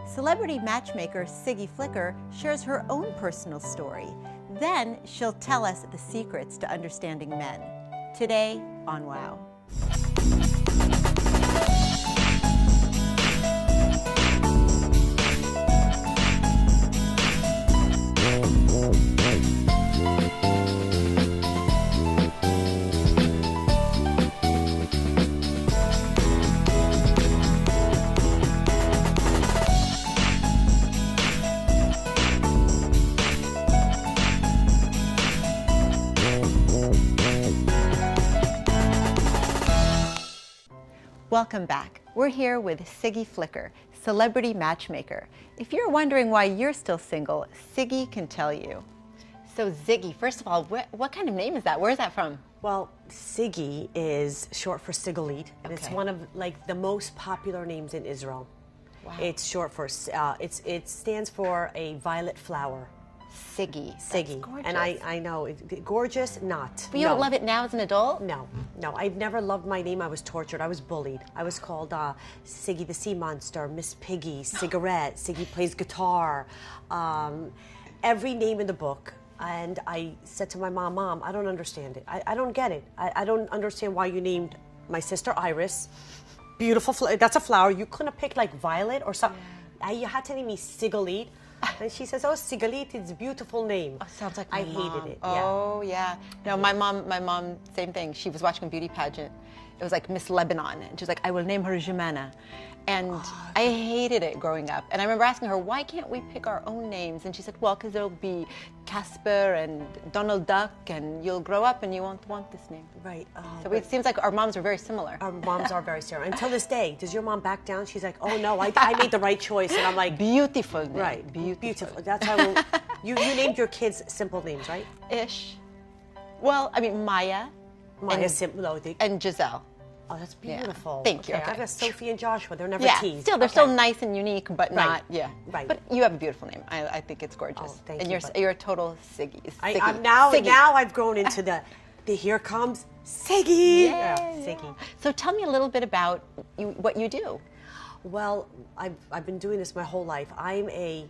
Celebrity matchmaker Siggy Flicker shares her own personal story. Then she'll tell us the secrets to understanding men. Today on WOW. Welcome back. We're here with Siggy Flicker, celebrity matchmaker. If you're wondering why you're still single, Siggy can tell you. So Ziggy, first of all, what kind of name is that? Where is that from? Well, Siggy is short for Sigalit, and it's one of the most popular names in Israel. Wow. It's short for it stands for a violet flower. Siggy. Siggy. That's gorgeous. And I know, gorgeous, not. But you don't love it now as an adult? No. I've never loved my name. I was tortured. I was bullied. I was called Siggy the Sea Monster, Miss Piggy, Cigarette, Siggy plays guitar, every name in the book. And I said to my mom, I don't understand it. I don't get it. I don't understand why you named my sister Iris. Beautiful, that's a flower. You couldn't have picked like Violet or something. Yeah. You had to name me Sigalit. And she says, "Oh, Sigalit, it's a beautiful name." Oh, sounds like my mom. Hated it. Oh, yeah. No, my mom, same thing. She was watching a beauty pageant. It was like Miss Lebanon, and she was like, "I will name her Jemana." And I hated it growing up. And I remember asking her, "Why can't we pick our own names?" And she said, "Well, because there'll be Casper and Donald Duck, and you'll grow up and you won't want this name." Right. So it seems like our moms are very similar. Our moms are very similar. Until this day, does your mom back down? She's like, "Oh no, I made the right choice," and I'm like, Beautiful name. Right. Beautiful. That's how you named your kids simple names, right? Ish. Well, I mean, Maya. Maya simple. And Giselle. Oh, that's beautiful. Yeah. Thank you. I got Sophie and Joshua. They're never teased. Still, they're still nice and unique, but not, Right. But you have a beautiful name. I think it's gorgeous. Oh, thank and you. You're a total Siggy. Now I've grown into the here comes Siggy. Yeah. Siggy. So tell me a little bit about what you do. Well, I've been doing this my whole life. I'm a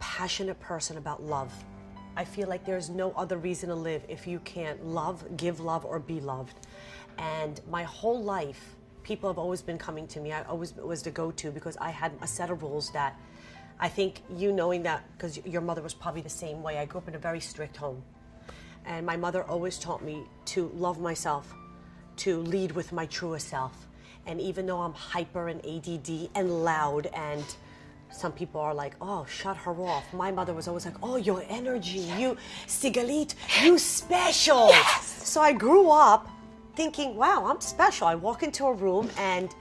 passionate person about love. I feel like there's no other reason to live if you can't love, give love, or be loved. And my whole life, people have always been coming to me. I always was the go-to because I had a set of rules that I think knowing that, because your mother was probably the same way. I grew up in a very strict home. And my mother always taught me to love myself, to lead with my truest self. And even though I'm hyper and ADD and loud, and some people are like, "Oh, shut her off," my mother was always like, "Oh, your energy, you, Sigalit, you special." Yes! So I grew up thinking, wow, I'm special. I walk into a room and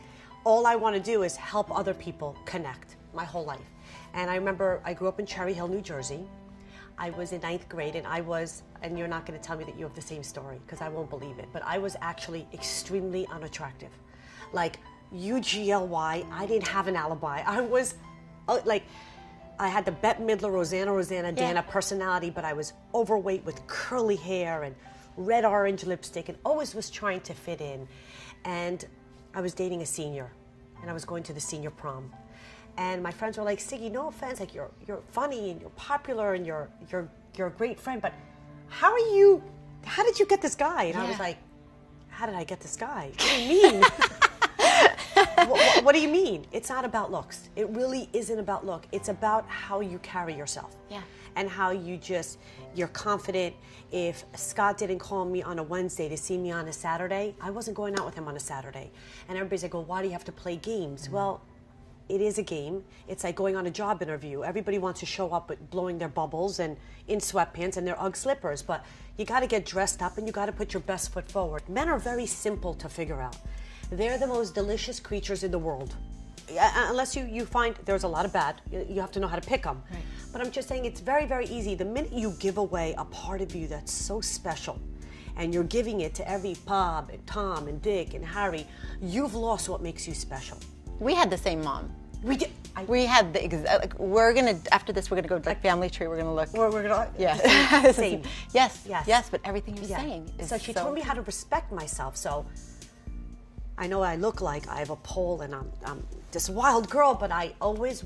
all I want to do is help other people connect my whole life. And I remember I grew up in Cherry Hill, New Jersey. I was in 9th grade and you're not going to tell me that you have the same story because I won't believe it, but I was actually extremely unattractive. Like UGLY, I didn't have an alibi. I was I had the Bette Midler, Rosanna, Dana personality, but I was overweight with curly hair and red orange lipstick and always was trying to fit in. And I was dating a senior and I was going to the senior prom. And my friends were like, "Siggy, no offense, like you're funny and you're popular and you're a great friend, but how did you get this guy?" And I was like, "How did I get this guy? What do you mean?" What do you mean? It's not about looks. It really isn't about look. It's about how you carry yourself. Yeah. And how you're confident. If Scott didn't call me on a Wednesday to see me on a Saturday, I wasn't going out with him on a Saturday. And everybody's like, "Well, why do you have to play games?" Well, it is a game. It's like going on a job interview. Everybody wants to show up with blowing their bubbles and in sweatpants and their Ugg slippers, but you got to get dressed up and you got to put your best foot forward. Men are very simple to figure out. They're the most delicious creatures in the world. Unless you find there's a lot of bad, you have to know how to pick them. Right. But I'm just saying it's very, very easy. The minute you give away a part of you that's so special, and you're giving it to every Bob and Tom and Dick and Harry, you've lost what makes you special. We had the same mom. We did. We had the we're gonna after this we're gonna go to like family tree. We're gonna look. We're gonna same. Yes. But everything you're saying is so she told me how to respect myself. So I know I look like I have a pole and I'm this wild girl, but I always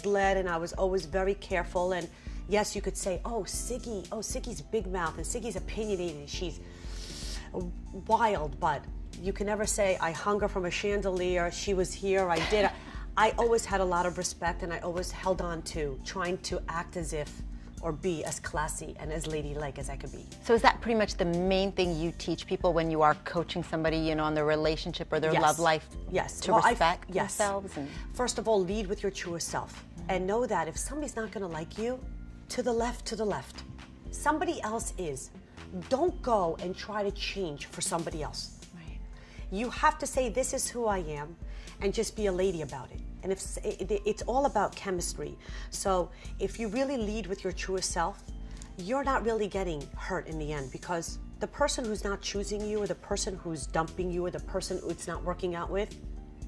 led, and I was always very careful. And yes, you could say, Siggy's big mouth, and Siggy's opinionated, and she's wild, but you can never say, I hung her from a chandelier, she was here, I did. I always had a lot of respect, and I always held on to trying to act as if, or be as classy and as ladylike as I could be. So is that pretty much the main thing you teach people when you are coaching somebody, you know, on their relationship or their love life? Yes. To respect themselves? And... First of all, lead with your truest self. And know that if somebody's not going to like you, to the left. Somebody else is. Don't go and try to change for somebody else. Right. You have to say, this is who I am, and just be a lady about it. And if it's all about chemistry. So if you really lead with your truest self, you're not really getting hurt in the end, because the person who's not choosing you, or the person who's dumping you, or the person it's not working out with,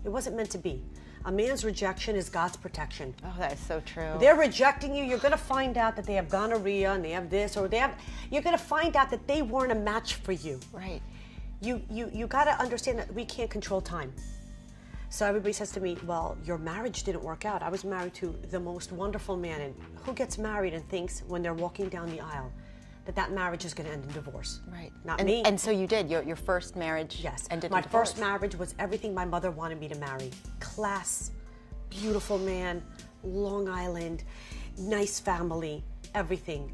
it wasn't meant to be. A man's rejection is God's protection. Oh, that is so true. They're rejecting you. You're going to find out that they have gonorrhea, and they have this, or you're going to find out that they weren't a match for you. Right. You got to understand that we can't control time. So everybody says to me, well, your marriage didn't work out. I was married to the most wonderful man. And who gets married and thinks when they're walking down the aisle that marriage is going to end in divorce? Right. Not me. And so you did. Your first marriage ended in divorce. My first marriage was everything my mother wanted me to marry. Class, beautiful man, Long Island, nice family, everything.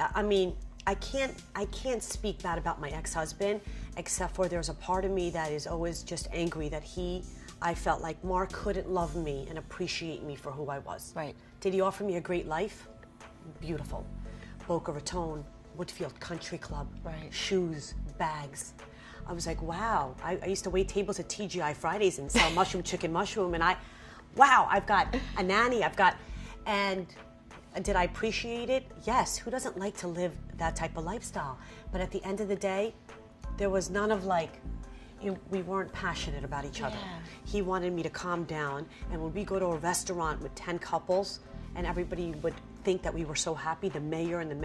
I mean, I can't speak bad about my ex-husband, except for there's a part of me that is always just angry that I felt like Mark couldn't love me and appreciate me for who I was. Right. Did he offer me a great life? Beautiful. Boca Raton, Woodfield Country Club, right. Shoes, bags. I was like, wow. I used to wait tables at TGI Fridays and sell chicken mushroom, and I've got a nanny, and did I appreciate it? Yes. Who doesn't like to live that type of lifestyle? But at the end of the day, there was none of we weren't passionate about each other. He wanted me to calm down, and when we go to a restaurant with 10 couples, and everybody would think that we were so happy, the mayor, and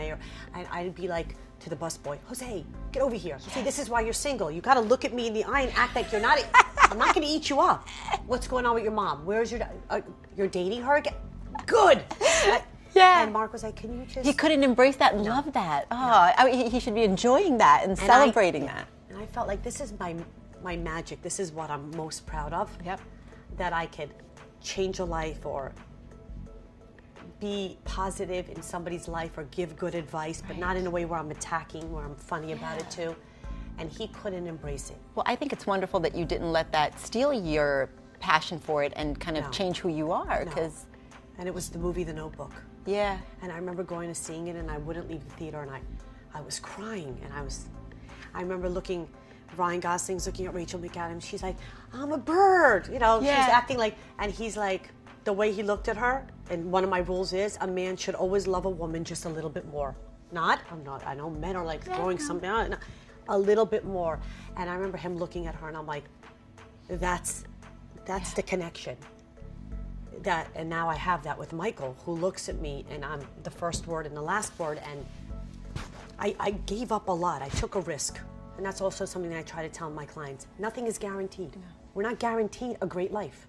I'd be like to the busboy, Jose, get over here. See, this is why you're single. You got to look at me in the eye and act like you're not. I'm not going to eat you up. What's going on with your mom? Where's you're dating her again? Good. Yeah. And Mark was like, can you just... He couldn't embrace that and love that. Oh, I mean, he should be enjoying that and celebrating that. And I felt like this is my magic. This is what I'm most proud of. Yep. That I could change a life, or be positive in somebody's life, or give good advice, but not in a way where I'm attacking, where I'm funny about it too. And he couldn't embrace it. Well, I think it's wonderful that you didn't let that steal your passion for it and kind of change who you are. And it was the movie The Notebook. Yeah. And I remember going to seeing it, and I wouldn't leave the theater, and I was crying, and I remember Ryan Gosling's looking at Rachel McAdams. She's like, I'm a bird, she's acting like, and he's like, the way he looked at her, and one of my rules is a man should always love a woman just a little bit more. I know men are like throwing something out, a little bit more. And I remember him looking at her, and I'm like, that's the connection. And now I have that with Michael, who looks at me, and I'm the first word and the last word, and I gave up a lot. I took a risk. And that's also something that I try to tell my clients. Nothing is guaranteed. No. We're not guaranteed a great life.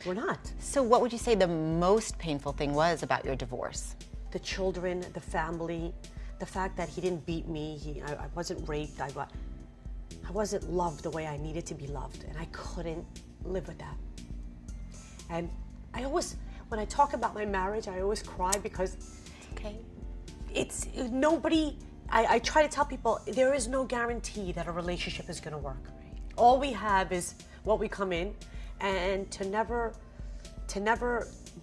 We're not. So what would you say the most painful thing was about your divorce? The children, the family, the fact that he didn't beat me. I wasn't raped. I wasn't loved the way I needed to be loved. And I couldn't live with that. And when I talk about my marriage, I always cry, because it's nobody. I try to tell people there is no guarantee that a relationship is going to work. Right. All we have is what we come in, and to never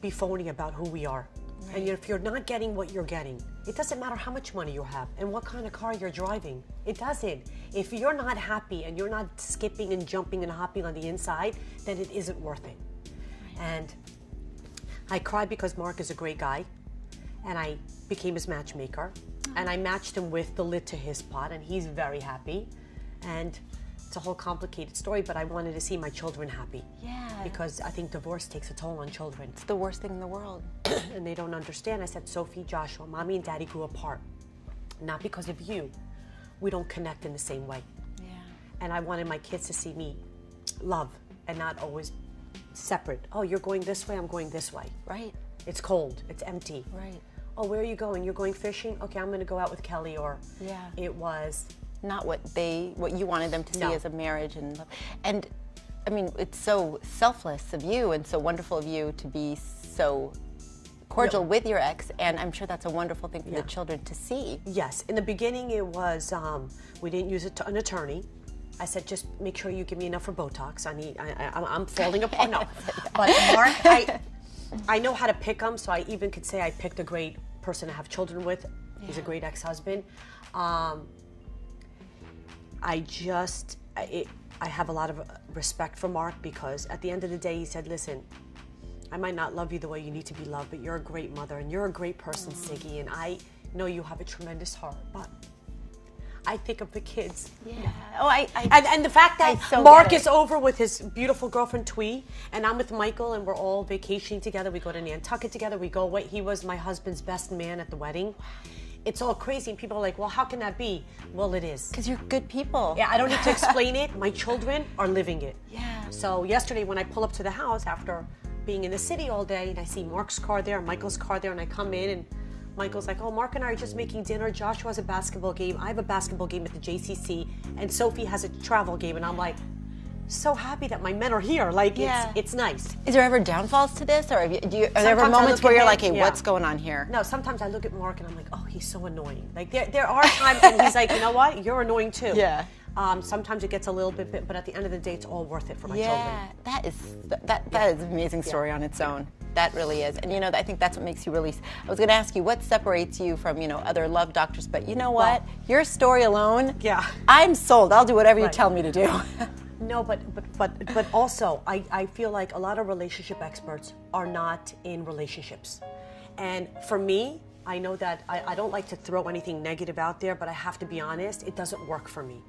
be phony about who we are. Right. And if you're not getting what you're getting, it doesn't matter how much money you have and what kind of car you're driving. It doesn't. If you're not happy and you're not skipping and jumping and hopping on the inside, then it isn't worth it. Right. And I cried because Mark is a great guy, and I became his matchmaker. And I matched him with the lid to his pot, and he's very happy. And it's a whole complicated story, but I wanted to see my children happy. Yeah. Because I think divorce takes a toll on children. It's the worst thing in the world. And they don't understand. I said, Sophie, Joshua, Mommy and Daddy grew apart. Not because of you. We don't connect in the same way. Yeah. And I wanted my kids to see me love and not always separate. Oh, you're going this way, I'm going this way. Right. It's cold, it's empty. Right. Oh, where are you going? You're going fishing? Okay, I'm going to go out with Kelly. Or Yeah. it was Not what you wanted them to see No. as a marriage and I mean, it's so selfless of you and so wonderful of you to be so cordial with your ex, and I'm sure that's a wonderful thing for the children to see. Yes, in the beginning it was, we didn't use an attorney. I said, just make sure you give me enough for Botox. I'm falling apart. No, but Mark, I know how to pick them, so I even could say I picked a great person to have children with. He's a great ex-husband. I have a lot of respect for Mark because at the end of the day, he said, listen, I might not love you the way you need to be loved, but you're a great mother and you're a great person, Siggy, and I know you have a tremendous heart, but I think of the kids. Yeah. Oh, And the fact that so Mark get it. is over with his beautiful girlfriend, Twee, and I'm with Michael, and we're all vacationing together. We go to Nantucket together. We go away. He was my husband's best man at the wedding. It's all crazy, and people are like, well, how can that be? Well, it is. because you're good people. Yeah, I don't need to explain it. My children are living it. Yeah. So yesterday when I pull up to the house after being in the city all day and I see Mark's car there, Michael's car there, and I come in and Michael's like, oh, Mark and I are just making dinner. Joshua has a basketball game. I have a basketball game at the JCC, and Sophie has a travel game. And I'm like, so happy that my men are here. Like, it's nice. Is there ever downfalls to this, or are there ever Sometimes I moments look where at you're him, like, hey, yeah. what's going on here? No, sometimes I look at Mark and I'm like, oh, he's so annoying. Like there are times and he's like, you know what? You're annoying too. Yeah. Sometimes it gets a little bit, but at the end of the day, it's all worth it for my children. Yeah, that is an amazing story on its own. That really is. And I think that's what makes you really, I was going to ask you, what separates you from, other love doctors, but you know what? Your story alone, I'm sold. I'll do whatever you tell me to do. No, but also, I feel like a lot of relationship experts are not in relationships. And for me, I know that I don't like to throw anything negative out there, but I have to be honest, it doesn't work for me.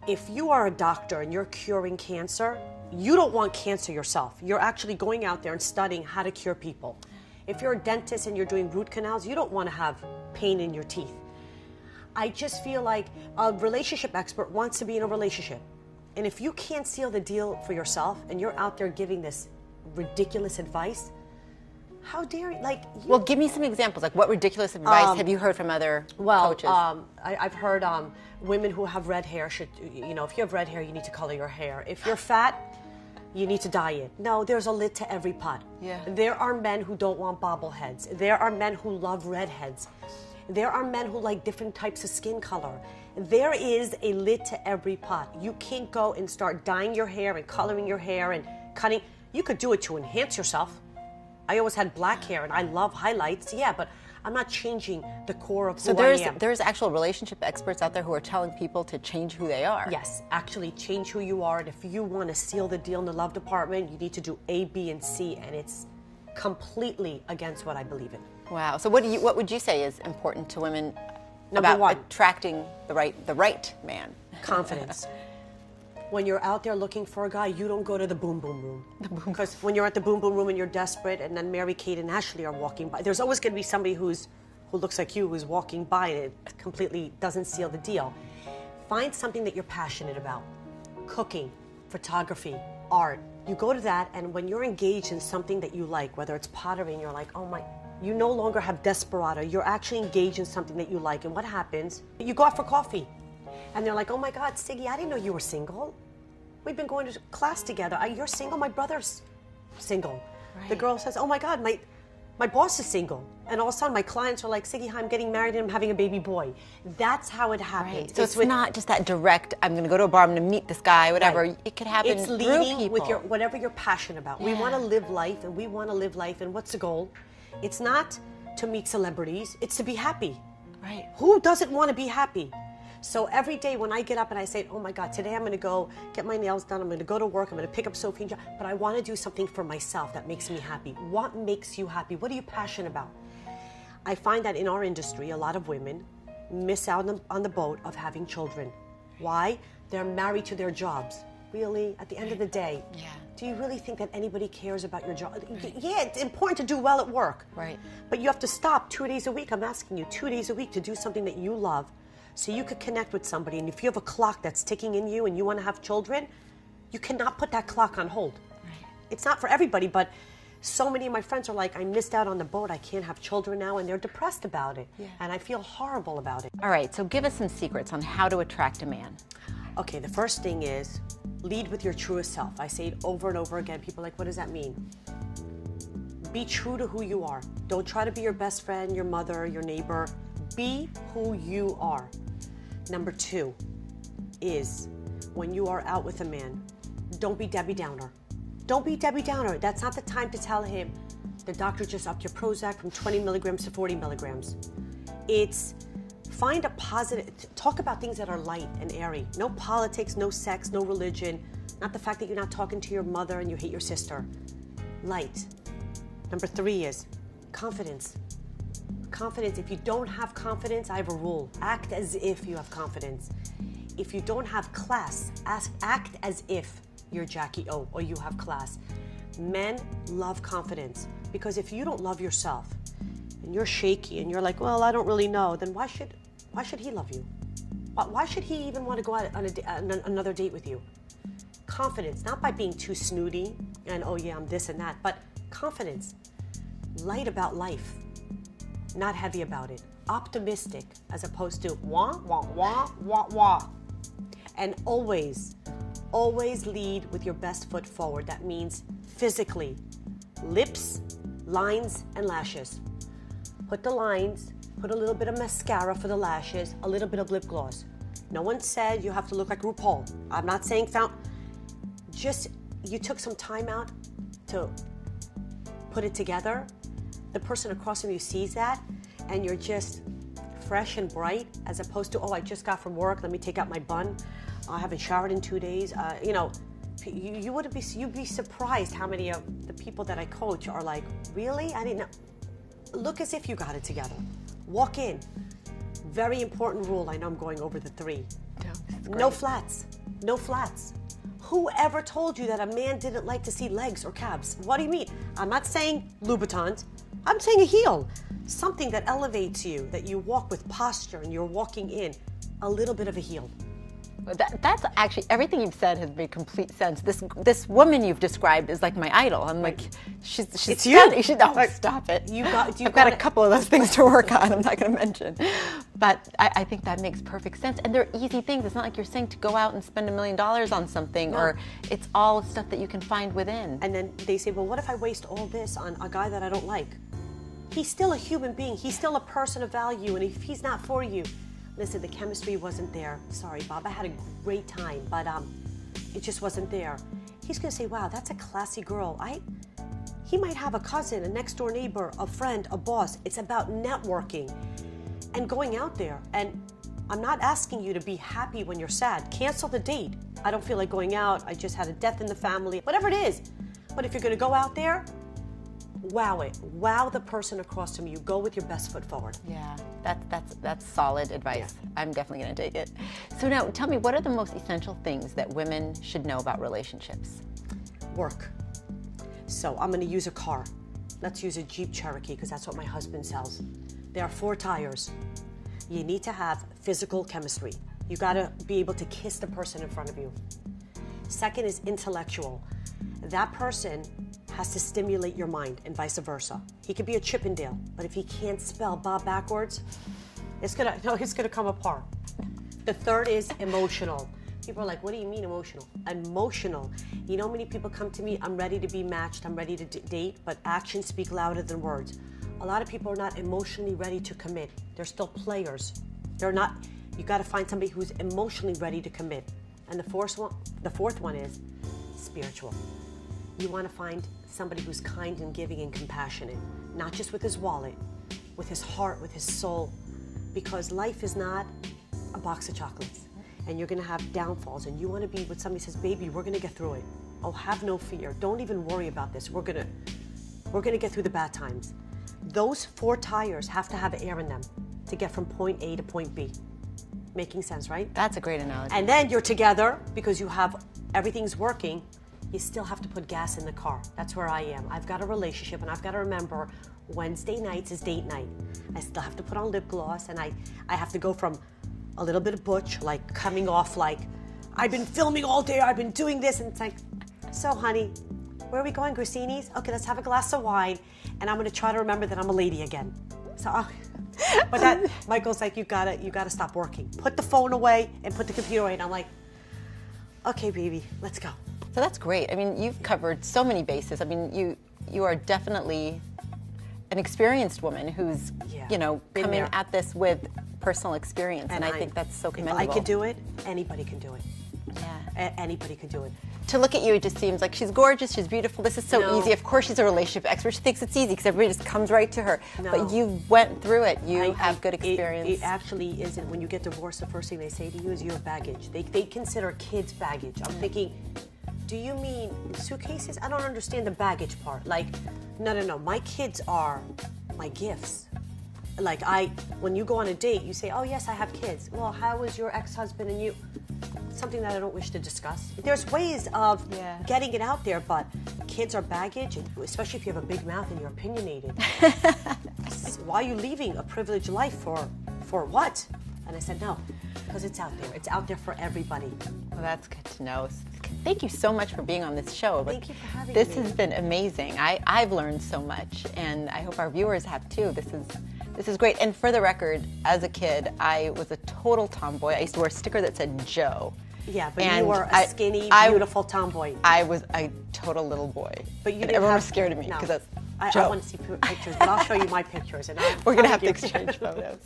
If you are a doctor and you're curing cancer, you don't want cancer yourself. You're actually going out there and studying how to cure people. If you're a dentist and you're doing root canals, you don't want to have pain in your teeth. I just feel like a relationship expert wants to be in a relationship. And if you can't seal the deal for yourself and you're out there giving this ridiculous advice, how dare you? Well, give me some examples. Like, what ridiculous advice have you heard from other coaches? I've heard women who have red hair should, if you have red hair, you need to color your hair. If you're fat, you need to dye it. No, there's a lid to every pot. Yeah. There are men who don't want bobbleheads. There are men who love redheads. There are men who like different types of skin color. There is a lid to every pot. You can't go and start dyeing your hair and coloring your hair and cutting. You could do it to enhance yourself. I always had black hair and I love highlights, but I'm not changing the core of who I am. There's actual relationship experts out there who are telling people to change who they are. Yes, actually change who you are. And if you want to seal the deal in the love department, you need to do A, B, and C. And it's completely against what I believe in. Wow. So what would you say is important to women Number about one. attracting the right man? Confidence. When you're out there looking for a guy, you don't go to the boom boom room. Because when you're at the boom boom room and you're desperate, and then Mary Kate and Ashley are walking by, there's always going to be somebody who looks like you who's walking by and it completely doesn't seal the deal. Find something that you're passionate about. Cooking, photography, art. You go to that, and when you're engaged in something that you like, whether it's pottery and you're like, oh my, you no longer have desperado. You're actually engaged in something that you like. And what happens? You go out for coffee. And they're like, oh my God, Siggy, I didn't know you were single. We've been going to class together. You're single, my brother's single. Right. The girl says, oh my God, my boss is single. And all of a sudden my clients are like, Siggy, hi, I'm getting married and I'm having a baby boy. That's how it happens. Right. So it's not just that direct, I'm going to go to a bar, I'm going to meet this guy, whatever. Right. It could happen it's through leading people. With whatever you're passionate about. Yeah. We want to live life, and we want to live life. And what's the goal? It's not to meet celebrities. It's to be happy. Right. Who doesn't want to be happy? So every day when I get up and I say, oh my God, today I'm going to go get my nails done, I'm going to go to work, I'm going to pick up Sophie, but I want to do something for myself that makes me happy. What makes you happy? What are you passionate about? I find that in our industry, a lot of women miss out on the boat of having children. Why? They're married to their jobs. Really, at the end of the day, do you really think that anybody cares about your job? Right. Yeah, it's important to do well at work. Right. But you have to stop 2 days a week. I'm asking you 2 days a week to do something that you love, so you could connect with somebody. And if you have a clock that's ticking in you and you want to have children, you cannot put that clock on hold. Right. it's not for everybody, but so many of my friends are like, I missed out on the boat. I can't have children now, and they're depressed about it. Yeah. And I feel horrible about it. All right, so give us some secrets on how to attract a man. Okay, the first thing is lead with your truest self. I say it over and over again. People are like, what does that mean? Be true to who you are. Don't try to be your best friend, your mother, your neighbor. Be who you are. Number 2 is when you are out with a man, don't be Debbie Downer. Don't be Debbie Downer. That's not the time to tell him the doctor just upped your Prozac from 20 milligrams to 40 milligrams. It's find a positive, talk about things that are light and airy. No politics, no sex, no religion. Not the fact that you're not talking to your mother and you hate your sister. Light. Number 3 is confidence. Confidence. If you don't have confidence, I have a rule. Act as if you have confidence. If you don't have class, act as if you're Jackie O or you have class. Men love confidence because if you don't love yourself and you're shaky and you're like, well, I don't really know, then why should he love you? Why should he even want to go out on another date with you? Confidence, not by being too snooty and, oh yeah, I'm this and that, but confidence. Light about life, not heavy about it. Optimistic as opposed to wah, wah, wah, wah, wah. And always lead with your best foot forward. That means physically, lips, lines, and lashes. Put the lines, put a little bit of mascara for the lashes, a little bit of lip gloss. No one said you have to look like RuPaul. I'm not saying just you took some time out to put it together. The person across from you sees that and you're just fresh and bright as opposed to, oh, I just got from work, let me take out my bun. I haven't showered in 2 days. You'd be surprised how many of the people that I coach are like, really? I didn't know. Look as if you got it together. Walk in. Very important rule. I know I'm going over the 3. No flats. No flats. Whoever told you that a man didn't like to see legs or calves? What do you mean? I'm not saying Louboutins. I'm saying a heel. Something that elevates you, that you walk with posture and you're walking in. A little bit of a heel. That's actually, everything you've said has made complete sense. This woman you've described is like my idol. I'm like, she's it's stunning. you. Stop it. I've got a couple of those things to work on. I'm not going to mention, but I think that makes perfect sense. And they're easy things. It's not like you're saying to go out and spend $1 million on something, or it's all stuff that you can find within. And then they say, well, what if I waste all this on a guy that I don't like? He's still a human being. He's still a person of value, and if he's not for you. Listen, the chemistry wasn't there. Sorry, Bob, I had a great time, but it just wasn't there. He's gonna say, wow, that's a classy girl. He might have a cousin, a next door neighbor, a friend, a boss. It's about networking and going out there. And I'm not asking you to be happy when you're sad. Cancel the date. I don't feel like going out. I just had a death in the family, whatever it is. But if you're gonna go out there, wow it. Wow the person across from you. Go with your best foot forward. Yeah, that's solid advice. Yeah. I'm definitely going to take it. So now, tell me, what are the most essential things that women should know about relationships? Work. So I'm going to use a car. Let's use a Jeep Cherokee because that's what my husband sells. There are 4 tires. You need to have physical chemistry. You got to be able to kiss the person in front of you. Second is intellectual. That person has to stimulate your mind and vice versa. He could be a Chippendale, but if he can't spell Bob backwards, it's gonna come apart. The third is emotional. People are like, what do you mean emotional? Emotional. You know how many people come to me, I'm ready to be matched, I'm ready to date, but actions speak louder than words. A lot of people are not emotionally ready to commit. They're still players. They're not, you gotta find somebody who's emotionally ready to commit. And the fourth one is spiritual. You want to find somebody who's kind and giving and compassionate, not just with his wallet, with his heart, with his soul, because life is not a box of chocolates, and you're going to have downfalls, and you want to be with somebody who says, baby, we're going to get through it. Oh, have no fear. Don't even worry about this. We're going to get through the bad times. Those 4 tires have to have air in them to get from point A to point B. Making sense, right? That's a great analogy. And then you're together because you have everything's working. You still have to put gas in the car. That's where I am. I've got a relationship and I've got to remember Wednesday nights is date night. I still have to put on lip gloss and I have to go from a little bit of butch, like coming off like, I've been filming all day, I've been doing this, and it's like, so honey, where are we going, Grissini's? Okay, let's have a glass of wine, and I'm gonna try to remember that I'm a lady again. So, but that Michael's like, you gotta stop working. Put the phone away and put the computer away. And I'm like, okay, baby, let's go. So that's great. I mean, you've covered so many bases. I mean, you are definitely an experienced woman who's, you know, coming there. at this with personal experience, and I think that's so commendable. If I could do it, anybody can do it. Yeah. Anybody can do it. To look at you, it just seems like she's gorgeous, she's beautiful, this is so easy. Of course she's a relationship expert, she thinks it's easy because everybody just comes right to her. No. But you went through it, you have good experience. It actually isn't. When you get divorced, the first thing they say to you is your baggage. They consider kids baggage. I'm thinking, do you mean suitcases? I don't understand the baggage part. Like, no. My kids are my gifts. Like when you go on a date, you say, oh yes, I have kids. Well, how was your ex-husband and you? Something that I don't wish to discuss. There's ways of getting it out there, but kids are baggage, especially if you have a big mouth and you're opinionated. Why are you leaving a privileged life for what? And I said, no, because it's out there. It's out there for everybody. Well, that's good to know. Thank you so much for being on this show. Thank you for having me. This me. has been amazing. I've learned so much, and I hope our viewers have too. This is great. And for the record, as a kid, I was a total tomboy. I used to wear a sticker that said Joe. Yeah, but you were a skinny, beautiful tomboy. I was a total little boy. But you everyone was scared of me because that's Joe. I want to see pictures, but I'll show you my pictures. And we're going to have to exchange photos.